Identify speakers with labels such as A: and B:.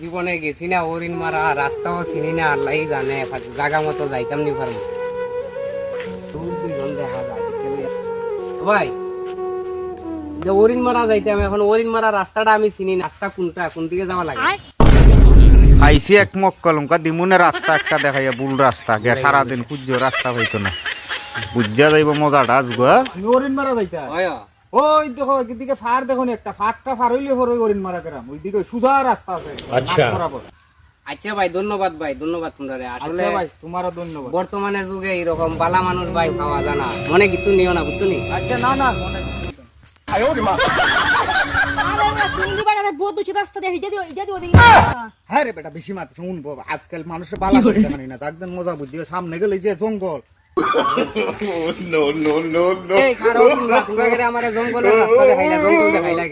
A: জীবনে গেছি না হরিণ মারা, রাস্তাও চিনি না, আল্লাহই জানে। জায়গা মতো যাইতাম নি পারবো। দেখা যায় ভাই, হরিণ মারা যাইতাম, এখন হরিণ মারা রাস্তাটা আমি চিনি না। রাস্তা কোনটা, কোন দিকে যাওয়া লাগে?
B: আইসি এক মক্কলমকা দিমুনে রাস্তা একটা দেখাইয়া ভুল রাস্তা গে সারাদিন খুঁজো রাস্তা পাইতো না, বুঝা যাইব মজাটা আজগো।
C: হরিণ মারা যাইতা ওই দেখো এদিকে ফার দেখো একটা ফারটা ফার হইলে পরে হরিণ মারা গেলাম, ওইদিকে সুজা রাস্তা আছে।
A: আচ্ছা ভাই, ধন্যবাদ ভাই, ধন্যবাদ তোমরা। আসলে
C: ভাই তোমারও ধন্যবাদ।
A: বর্তমানের যুগে এইরকম বালা মানুষ ভাই পাওয়া যায় না, মনে কিছু নিও না, বুঝছো নি?
C: আচ্ছা না না মনে হ্যাঁ রে বেটা, বেশি মাত্র শুনবো। আজকাল মানুষের বালা করতে পারি না, একদম মজা বুদ্ধি। সামনে গেলে যে জঙ্গল,
A: এই কারো তোমরা আমারে জঙ্গলের রাস্তা দেখাইলা, জঙ্গল দেখাইলা।